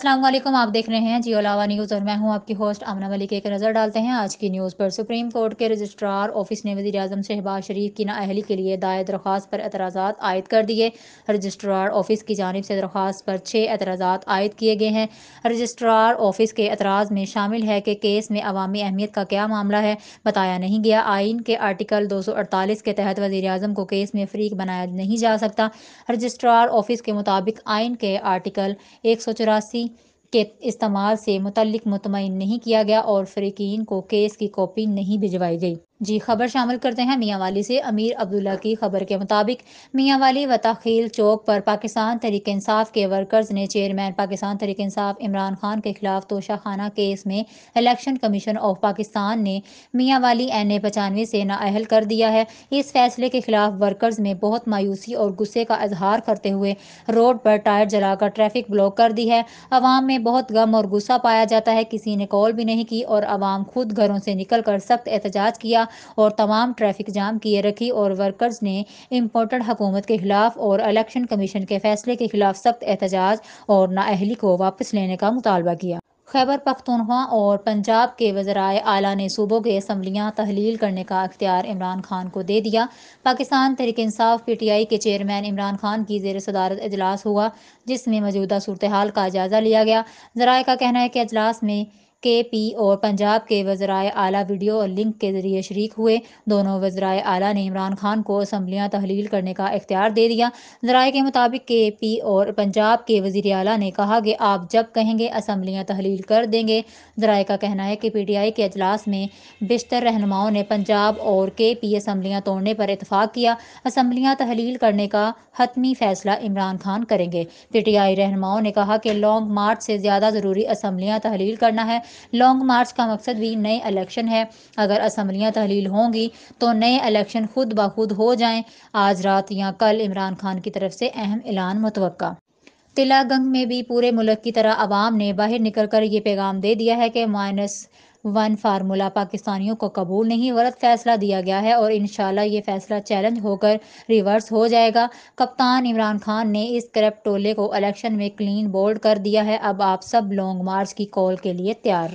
السلام علیکم، آپ دیکھ رہے ہیں جیو لاوا نیوز اور میں ہوں آپ کی ہوسٹ آمنہ ملک۔ ایک نظر ڈالتے ہیں آج کی نیوز پر۔ سپریم کورٹ کے رجسٹرار آفس نے وزیر اعظم شہباز شریف کی نااہلی کے لیے دائر درخواست پر اعتراضات عائد کر دیے۔ رجسٹرار آفس کی جانب سے درخواست پر 6 اعتراضات عائد کیے گئے ہیں۔ رجسٹرار آفس کے اعتراض میں شامل ہے کہ کیس میں عوامی اہمیت کا کیا معاملہ ہے، بتایا نہیں گیا۔ آئین کے آرٹیکل 248 کے تحت وزیر اعظم کو کیس میں فریق بنایا نہیں جا سکتا۔ رجسٹرار آفس کے مطابق آئین کے آرٹیکل 184 کے استعمال سے متعلق مطمئن نہیں کیا گیا اور فریقین کو کیس کی کاپی نہیں بھجوائی گئی۔ خبر شامل کرتے ہیں میاں والی سے۔ امیر عبداللہ کی خبر کے مطابق میاں والی وطاخیل چوک پر پاکستان تحریک انصاف کے ورکرز نے چیئرمین پاکستان تحریک انصاف عمران خان کے خلاف توشہ خانہ کیس میں الیکشن کمیشن آف پاکستان نے میاں والی NA95 سے نااہل کر دیا ہے۔ اس فیصلے کے خلاف ورکرز نے بہت مایوسی اور غصے کا اظہار کرتے ہوئے روڈ پر ٹائر جلا کر ٹریفک بلاک کر دی ہے۔ عوام میں بہت غم اور غصہ پایا جاتا ہے، کسی نے کال بھی نہیں کی اور عوام خود گھروں سے نکل کر سخت احتجاج کیا اور تمام ٹریفک جام کیے رکھی اور ورکرز نے امپورٹڈ حکومت کے خلاف اور الیکشن کمیشن کے فیصلے کے خلاف سخت احتجاج اور نااہلی کو واپس لینے کا مطالبہ کیا۔ خیبر پختونخوا اور پنجاب کے وزرائے اعلیٰ نے صوبوں کی اسمبلیاں تحلیل کرنے کا اختیار عمران خان کو دے دیا۔ پاکستان تحریک انصاف PTI کے چیئرمین عمران خان کی زیر صدارت اجلاس ہوا، جس میں موجودہ صورتحال کا جائزہ لیا گیا۔ ذرائع کا کہنا ہے کہ اجلاس میں KP اور پنجاب کے وزرائے اعلیٰ ویڈیو لنک کے ذریعے شریک ہوئے۔ دونوں وزرائے اعلیٰ نے عمران خان کو اسمبلیاں تحلیل کرنے کا اختیار دے دیا۔ ذرائع کے مطابق KP اور پنجاب کے وزیر اعلیٰ نے کہا کہ آپ جب کہیں گے اسمبلیاں تحلیل کر دیں گے۔ ذرائع کا کہنا ہے کہ PTI کے اجلاس میں بیشتر رہنماؤں نے پنجاب اور KP اسمبلیاں توڑنے پر اتفاق کیا۔ اسمبلیاں تحلیل کرنے کا حتمی فیصلہ عمران خان کریں گے۔ PTI رہنماؤں نے کہا کہ لانگ مارچ سے زیادہ ضروری اسمبلیاں تحلیل کرنا ہے۔ لانگ مارچ کا مقصد بھی نئے الیکشن ہے۔ اگر اسمبلیاں تحلیل ہوں گی تو نئے الیکشن خود بخود ہو جائیں۔ آج رات یا کل عمران خان کی طرف سے اہم اعلان متوقع۔ تلہ گنگ میں بھی پورے ملک کی طرح عوام نے باہر نکل کر یہ پیغام دے دیا ہے کہ -1 فارمولہ پاکستانیوں کو قبول نہیں، غلط فیصلہ دیا گیا ہے اور انشاءاللہ یہ فیصلہ چیلنج ہو کر ریورس ہو جائے گا۔ کپتان عمران خان نے اس کرپٹ ٹولے کو الیکشن میں کلین بولڈ کر دیا ہے۔ اب آپ سب لانگ مارچ کی کال کے لیے تیار رہیں۔